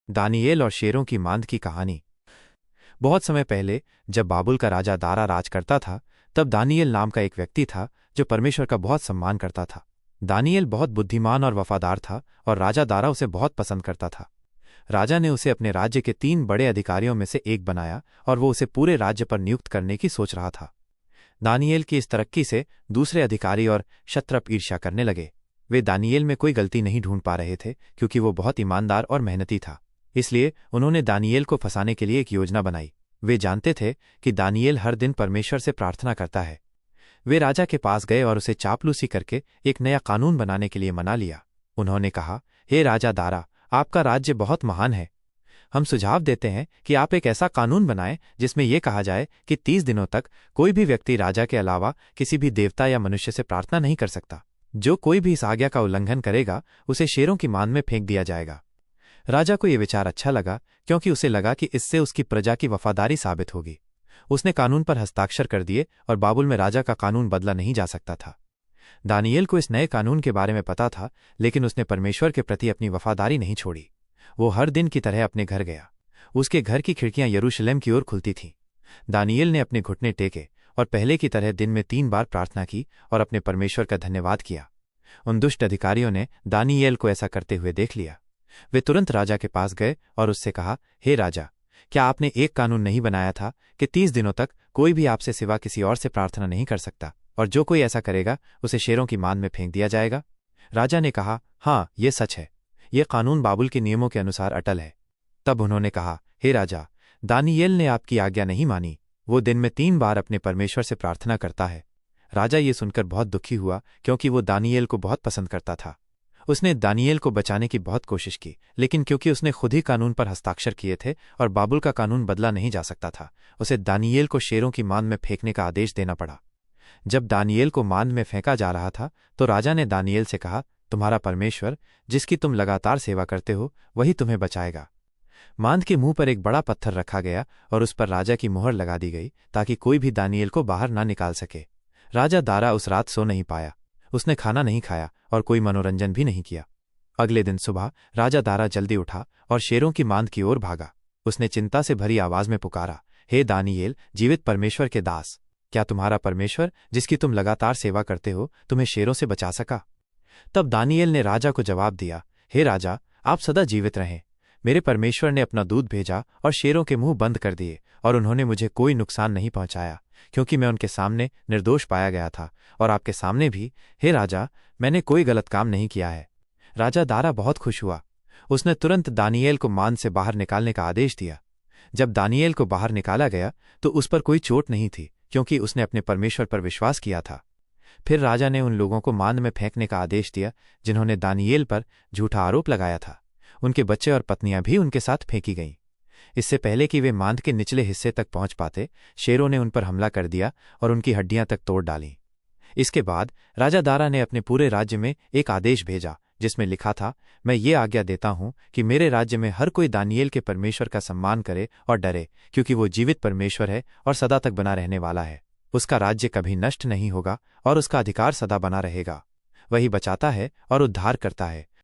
दानियेल और शेरों की मांद की कहानी। बहुत समय पहले जब बाबुल का राजा दारा राज करता था, तब दानियेल नाम का एक व्यक्ति था जो परमेश्वर का बहुत सम्मान करता था। दानियेल बहुत बुद्धिमान और वफादार था और राजा दारा उसे बहुत पसंद करता था। राजा ने उसे अपने राज्य के 3 बड़े अधिकारियों में से एक बनाया और वो उसे पूरे राज्य पर नियुक्त करने की सोच रहा था। दानियेल की इस तरक्की से दूसरे अधिकारी और क्षत्रप ईर्ष्या करने लगे। वे दानियेल में कोई गलती नहीं ढूंढ पा रहे थे क्योंकि वो बहुत ईमानदार और मेहनती था। इसलिए उन्होंने दानियेल को फंसाने के लिए एक योजना बनाई। वे जानते थे कि दानियेल हर दिन परमेश्वर से प्रार्थना करता है। वे राजा के पास गए और उसे चापलूसी करके एक नया कानून बनाने के लिए मना लिया। उन्होंने कहा, हे राजा दारा, आपका राज्य बहुत महान है। हम सुझाव देते हैं कि आप एक ऐसा कानून बनाएं जिसमें यह कहा जाए कि 30 दिनों तक कोई भी व्यक्ति राजा के अलावा किसी भी देवता या मनुष्य से प्रार्थना नहीं कर सकता। जो कोई भी इस आज्ञा का उल्लंघन करेगा उसे शेरों की मांद में फेंक दिया जाएगा। राजा को यह विचार अच्छा लगा क्योंकि उसे लगा कि इससे उसकी प्रजा की वफादारी साबित होगी। उसने कानून पर हस्ताक्षर कर दिए और बाबुल में राजा का कानून बदला नहीं जा सकता था। दानियेल को इस नए कानून के बारे में पता था, लेकिन उसने परमेश्वर के प्रति अपनी वफादारी नहीं छोड़ी। वो हर दिन की तरह अपने घर गया। उसके घर की खिड़कियां यरूशलेम की ओर खुलती थीं। दानियेल ने अपने घुटने टेके और पहले की तरह दिन में 3 बार प्रार्थना की और अपने परमेश्वर का धन्यवाद किया। उन दुष्ट अधिकारियों ने दानियेल को ऐसा करते हुए देख लिया। वे तुरंत राजा के पास गए और उससे कहा, हे राजा, क्या आपने एक कानून नहीं बनाया था कि 30 दिनों तक कोई भी आपसे सिवा किसी और से प्रार्थना नहीं कर सकता, और जो कोई ऐसा करेगा उसे शेरों की मांद में फेंक दिया जाएगा? राजा ने कहा, हाँ, ये सच है। यह कानून बाबुल के नियमों के अनुसार अटल है। तब उन्होंने कहा, हे राजा, दानियेल ने आपकी आज्ञा नहीं मानी। वो दिन में 3 बार अपने परमेश्वर से प्रार्थना करता है। राजा ये सुनकर बहुत दुखी हुआ क्योंकि वो दानियेल को बहुत पसंद करता था। उसने दानियेल को बचाने की बहुत कोशिश की, लेकिन क्योंकि उसने खुद ही कानून पर हस्ताक्षर किए थे और बाबुल का कानून बदला नहीं जा सकता था, उसे दानियेल को शेरों की मांद में फेंकने का आदेश देना पड़ा। जब दानियेल को मांद में फेंका जा रहा था तो राजा ने दानियेल से कहा, तुम्हारा परमेश्वर, जिसकी तुम लगातार सेवा करते हो, वही तुम्हें बचाएगा। मांद के मुंह पर एक बड़ा पत्थर रखा गया और उस पर राजा की मुहर लगा दी गई ताकि कोई भी दानियेल को बाहर ना निकाल सके। राजा दारा उस रात सो नहीं पाया। उसने खाना नहीं खाया और कोई मनोरंजन भी नहीं किया। अगले दिन सुबह राजा दारा जल्दी उठा और शेरों की मांद की ओर भागा। उसने चिंता से भरी आवाज में पुकारा, हे दानियेल, जीवित परमेश्वर के दास, क्या तुम्हारा परमेश्वर, जिसकी तुम लगातार सेवा करते हो, तुम्हें शेरों से बचा सका? तब दानियेल ने राजा को जवाब दिया, हे राजा, आप सदा जीवित रहें। मेरे परमेश्वर ने अपना दूत भेजा और शेरों के मुंह बंद कर दिए और उन्होंने मुझे कोई नुकसान नहीं पहुंचाया, क्योंकि मैं उनके सामने निर्दोष पाया गया था, और आपके सामने भी, हे राजा, मैंने कोई गलत काम नहीं किया है। राजा दारा बहुत खुश हुआ। उसने तुरंत दानियेल को मांद से बाहर निकालने का आदेश दिया। जब दानियेल को बाहर निकाला गया तो उस पर कोई चोट नहीं थी, क्योंकि उसने अपने परमेश्वर पर विश्वास किया था। फिर राजा ने उन लोगों को मांद में फेंकने का आदेश दिया जिन्होंने दानियेल पर झूठा आरोप लगाया था। उनके बच्चे और पत्नियां भी उनके साथ फेंकी गईं। इससे पहले कि वे मांद के निचले हिस्से तक पहुंच पाते, शेरों ने उन पर हमला कर दिया और उनकी हड्डियां तक तोड़ डालीं। इसके बाद राजा दारा ने अपने पूरे राज्य में एक आदेश भेजा जिसमें लिखा था, मैं ये आज्ञा देता हूं कि मेरे राज्य में हर कोई दानियेल के परमेश्वर का सम्मान करे और डरे, क्योंकि वो जीवित परमेश्वर है और सदा तक बना रहने वाला है। उसका राज्य कभी नष्ट नहीं होगा और उसका अधिकार सदा बना रहेगा। वही बचाता है और उद्धार करता है,